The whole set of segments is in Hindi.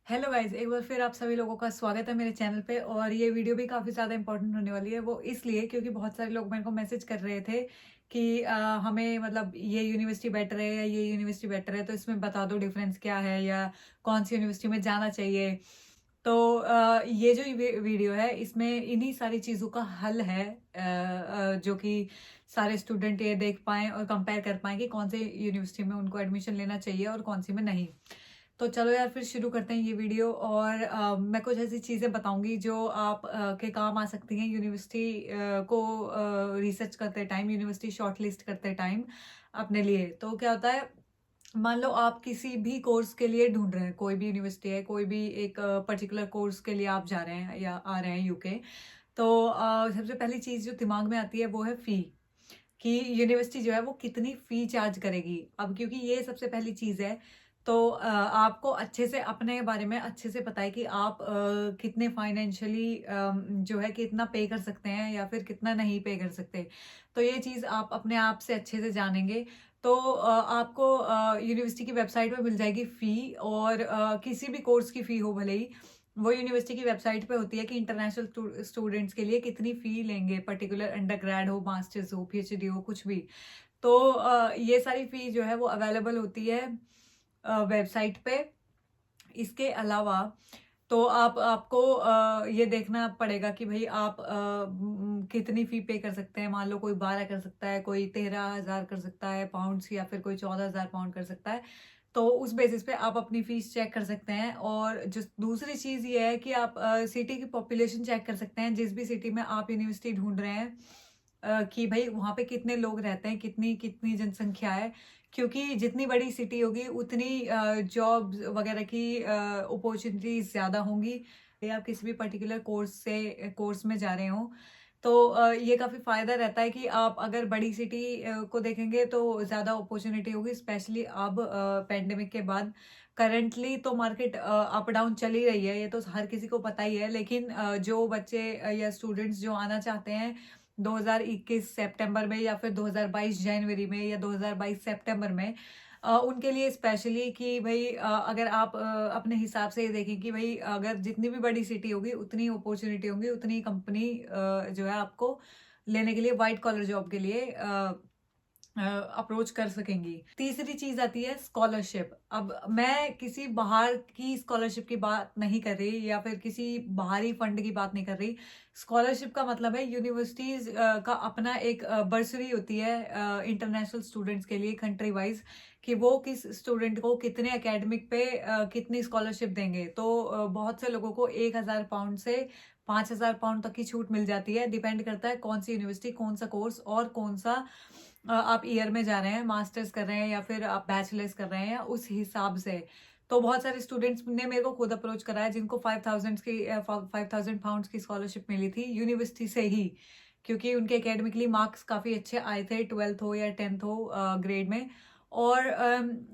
हेलो गाइस, एक बार फिर आप सभी लोगों का स्वागत है मेरे चैनल पे। और ये वीडियो भी काफ़ी ज़्यादा इंपॉर्टेंट होने वाली है। वो इसलिए क्योंकि बहुत सारे लोग मेरे को मैसेज कर रहे थे कि हमें मतलब ये यूनिवर्सिटी बेटर है या ये यूनिवर्सिटी बेटर है, तो इसमें बता दो डिफरेंस क्या है या कौन सी यूनिवर्सिटी में जाना चाहिए। तो ये जो वीडियो है इसमें इन्हीं सारी चीज़ों का हल है, जो कि सारे स्टूडेंट ये देख पाएँ और कंपेयर कर पाएँ कि कौन से यूनिवर्सिटी में उनको एडमिशन लेना चाहिए और कौन सी में नहीं। तो चलो यार फिर शुरू करते हैं ये वीडियो। और मैं कुछ ऐसी चीज़ें बताऊंगी जो आप के काम आ सकती हैं यूनिवर्सिटी को रिसर्च करते टाइम, यूनिवर्सिटी शॉर्टलिस्ट करते टाइम अपने लिए। तो क्या होता है, मान लो आप किसी भी कोर्स के लिए ढूंढ रहे हैं, कोई भी यूनिवर्सिटी है, कोई भी एक पर्टिकुलर कोर्स के लिए आप जा रहे हैं या आ रहे हैं यूके। तो सबसे पहली चीज़ जो दिमाग में आती है वो है फ़ी, कि यूनिवर्सिटी जो है वो कितनी फ़ी चार्ज करेगी। अब क्योंकि ये सबसे पहली चीज़ है, तो आपको अच्छे से अपने बारे में अच्छे से पता है कि आप कितने फाइनेंशियली जो है कितना पे कर सकते हैं या फिर कितना नहीं पे कर सकते। तो ये चीज़ आप अपने आप से अच्छे से जानेंगे। तो आपको यूनिवर्सिटी की वेबसाइट पे मिल जाएगी फ़ी। और किसी भी कोर्स की फ़ी हो भले ही, वो यूनिवर्सिटी की वेबसाइट पे होती है कि इंटरनेशनल स्टूडेंट्स के लिए कितनी फ़ी लेंगे, पर्टिकुलर अंडरग्रेड हो, मास्टर्स हो, पीएचडी हो, कुछ भी। तो ये सारी फ़ी जो है वो अवेलेबल होती है वेबसाइट पे। इसके अलावा तो आपको ये देखना पड़ेगा कि भई आप कितनी फ़ी पे कर सकते हैं। मान लो कोई 12 कर सकता है, कोई 13,000 कर सकता है पाउंड्स, या फिर कोई 14,000 पाउंड कर सकता है। तो उस बेसिस पे आप अपनी फ़ीस चेक कर सकते हैं। और जो दूसरी चीज़ ये है कि आप सिटी की पॉपुलेशन चेक कर सकते हैं, जिस भी सिटी में आप यूनिवर्सिटी ढूँढ रहे हैं, कि भई वहाँ पे कितने लोग रहते हैं, कितनी कितनी जनसंख्या है। क्योंकि जितनी बड़ी सिटी होगी उतनी जॉब्स वगैरह की अपॉर्चुनिटीज़ ज़्यादा होंगी। या आप किसी भी पर्टिकुलर कोर्स में जा रहे हों, तो ये काफ़ी फ़ायदा रहता है कि आप अगर बड़ी सिटी को देखेंगे तो ज़्यादा अपॉर्चुनिटी होगी, स्पेशली अब पैंडेमिक के बाद। करंटली तो मार्केट अप डाउन चल ही रही है, ये तो हर किसी को पता ही है। लेकिन जो बच्चे या स्टूडेंट्स जो आना चाहते हैं 2021 सितंबर में या फिर 2022 जनवरी में या 2022 सितंबर में, उनके लिए स्पेशली कि भई अगर आप अपने हिसाब से ये देखें कि भई अगर जितनी भी बड़ी सिटी होगी उतनी अपॉर्चुनिटी होंगी, उतनी कंपनी जो है आपको लेने के लिए व्हाइट कॉलर जॉब के लिए अप्रोच कर सकेंगी। तीसरी चीज़ आती है स्कॉलरशिप। अब मैं किसी बाहर की स्कॉलरशिप की बात नहीं कर रही या फिर किसी बाहरी फंड की बात नहीं कर रही। स्कॉलरशिप का मतलब है यूनिवर्सिटीज़ का अपना एक बर्सरी होती है इंटरनेशनल स्टूडेंट्स के लिए कंट्री वाइज़, कि वो किस स्टूडेंट को कितने एकेडमिक पे कितनी स्कॉलरशिप देंगे। तो बहुत से लोगों को 1,000 पाउंड से 5,000 पाउंड तक की छूट मिल जाती है। डिपेंड करता है कौन सी यूनिवर्सिटी, कौन सा कोर्स और कौन सा आप ईयर में जा रहे हैं, मास्टर्स कर रहे हैं या फिर आप बैचलर्स कर रहे हैं, उस हिसाब से। तो बहुत सारे स्टूडेंट्स ने मेरे को खुद अप्रोच करा है जिनको 5,000 पाउंड्स की स्कॉलरशिप मिली थी यूनिवर्सिटी से ही, क्योंकि उनके एकेडमिकली मार्क्स काफ़ी अच्छे आए थे, 12th हो या 10th हो ग्रेड में। और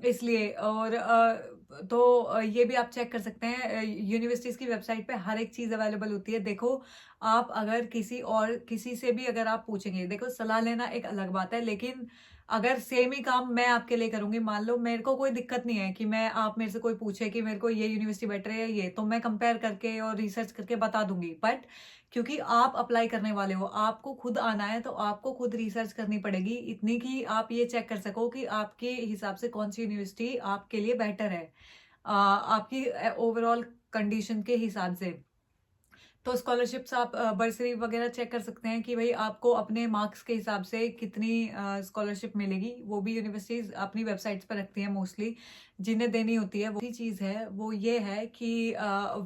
इसलिए और तो ये भी आप चेक कर सकते हैं, यूनिवर्सिटीज़ की वेबसाइट पे हर एक चीज़ अवेलेबल होती है। देखो, आप अगर किसी से भी अगर आप पूछेंगे, देखो सलाह लेना एक अलग बात है, लेकिन अगर सेम ही काम मैं आपके लिए करूँगी, मान लो मेरे को कोई दिक्कत नहीं है कि मैं आप मेरे से कोई पूछे कि मेरे को ये यूनिवर्सिटी बेटर है या ये, तो मैं कंपेयर करके और रिसर्च करके बता दूँगी। बट क्योंकि आप अप्लाई करने वाले हो, आपको खुद आना है, तो आपको खुद रिसर्च करनी पड़ेगी, इतनी कि आप ये चेक कर सको कि आपके हिसाब से कौन-सी यूनिवर्सिटी आपके लिए बेटर है। आपकी ओवरऑल कंडीशन के हिसाब से। तो स्कॉलरशिप्स आप बर्सरी वगैरह चेक कर सकते हैं कि भई आपको अपने मार्क्स के हिसाब से कितनी स्कॉलरशिप मिलेगी। वो भी यूनिवर्सिटीज़ अपनी वेबसाइट्स पर रखती हैं मोस्टली, जिन्हें देनी होती है। वो ही चीज़ है, वो ये है कि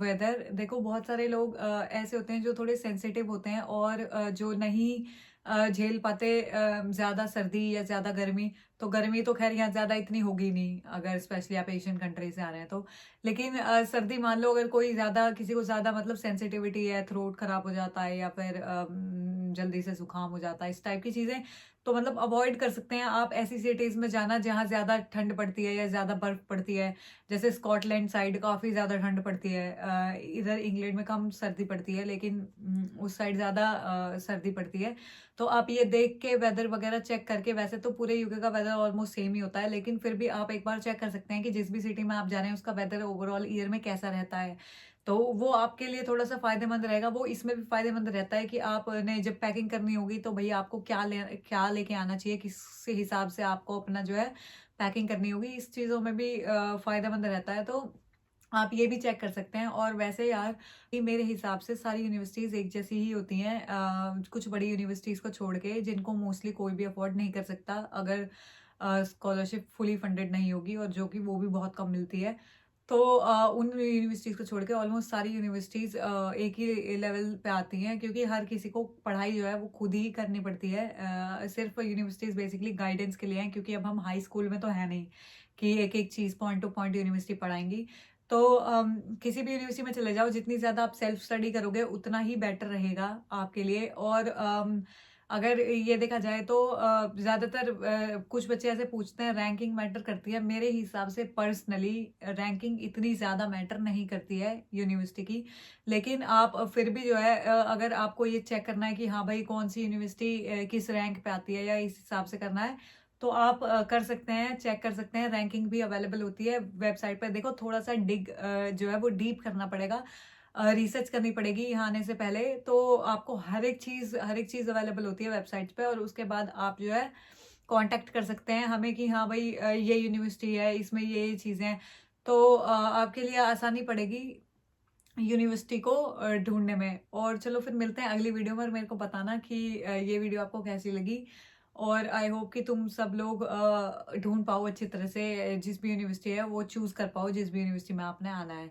वेदर देखो, बहुत सारे लोग ऐसे होते हैं जो थोड़े सेंसिटिव होते हैं और जो नहीं झेल पाते ज़्यादा सर्दी या ज़्यादा गर्मी। तो गर्मी तो ख़ैर यहाँ ज़्यादा इतनी होगी नहीं, अगर स्पेशली आप एशियन कंट्री से आ रहे हैं तो। लेकिन सर्दी मान लो अगर कोई ज़्यादा, किसी को ज़्यादा मतलब सेंसिटिविटी है, थ्रोट खराब हो जाता है या फिर जल्दी से ज़ुकाम हो जाता है, इस टाइप की चीज़ें, तो मतलब अवॉइड कर सकते हैं आप ऐसी सिटीज़ में जाना जहाँ ज़्यादा ठंड पड़ती है या ज़्यादा बर्फ़ पड़ती है। जैसे स्कॉटलैंड साइड काफ़ी ज़्यादा ठंड पड़ती है। इधर इंग्लैंड में कम सर्दी पड़ती है, लेकिन उस साइड ज़्यादा सर्दी पड़ती है। तो आप ये देख के वेदर वगैरह चेक करके, वैसे तो पूरे यूके का वेदर ऑलमोस्ट सेम ही होता है, लेकिन फिर भी आप एक बार चेक कर सकते हैं कि जिस भी सिटी में आप जा रहे हैं उसका वेदर ओवरऑल ईयर में कैसा रहता है। तो वो आपके लिए थोड़ा-सा फ़ायदेमंद रहेगा। वो इसमें भी फ़ायदेमंद रहता है कि आपने जब पैकिंग करनी होगी तो भई आपको क्या लेके आना चाहिए, किस हिसाब से आपको अपना जो है पैकिंग करनी होगी, इस चीज़ों में भी फ़ायदेमंद रहता है। तो आप ये भी चेक कर सकते हैं। और वैसे यार, ये मेरे हिसाब से सारी यूनिवर्सिटीज़ एक जैसी ही होती हैं, कुछ बड़ी यूनिवर्सिटीज़ को छोड़ के, जिनको मोस्टली कोई भी अफ़ोर्ड नहीं कर सकता अगर स्कॉलरशिप फुली फंडेड नहीं होगी, और जो कि वो भी बहुत कम मिलती है। तो उन यूनिवर्सिटीज़ को छोड़ के ऑलमोस्ट सारी यूनिवर्सिटीज़ एक ही लेवल पे आती हैं, क्योंकि हर किसी को पढ़ाई जो है वो खुद ही करनी पड़ती है। सिर्फ़ यूनिवर्सिटीज़ बेसिकली गाइडेंस के लिए हैं, क्योंकि अब हम हाई स्कूल में तो है नहीं कि एक-एक चीज़ पॉइंट टू पॉइंट यूनिवर्सिटी पढ़ाएँगी। तो किसी भी यूनिवर्सिटी में चले जाओ, जितनी ज़्यादा आप सेल्फ स्टडी करोगे उतना ही बेटर रहेगा आपके लिए। और अगर ये देखा जाए तो ज़्यादातर कुछ बच्चे ऐसे पूछते हैं रैंकिंग मैटर करती है। मेरे हिसाब से पर्सनली रैंकिंग इतनी ज़्यादा मैटर नहीं करती है यूनिवर्सिटी की। लेकिन आप फिर भी जो है, अगर आपको ये चेक करना है कि हाँ भाई कौन सी यूनिवर्सिटी किस रैंक पे आती है, या इस हिसाब से करना है, तो आप कर सकते हैं, चेक कर सकते हैं। रैंकिंग भी अवेलेबल होती है वेबसाइट पे। देखो, थोड़ा-सा जो है वो डीप करना पड़ेगा, रिसर्च करनी पड़ेगी यहाँ आने से पहले। तो आपको हर एक चीज़ अवेलेबल होती है वेबसाइट्स पे, और उसके बाद आप जो है कॉन्टैक्ट कर सकते हैं हमें कि हाँ भाई, ये यूनिवर्सिटी है, इसमें ये चीज़ें हैं। तो आपके लिए आसानी पड़ेगी यूनिवर्सिटी को ढूँढने में। और चलो फिर मिलते हैं अगली वीडियो में, और मेरे को बताना कि ये वीडियो आपको कैसी लगी। और आई होप कि तुम सब लोग ढूँढ पाओ अच्छी तरह से, जिस भी यूनिवर्सिटी है वो चूज़ कर पाओ, जिस भी यूनिवर्सिटी में आपने आना है।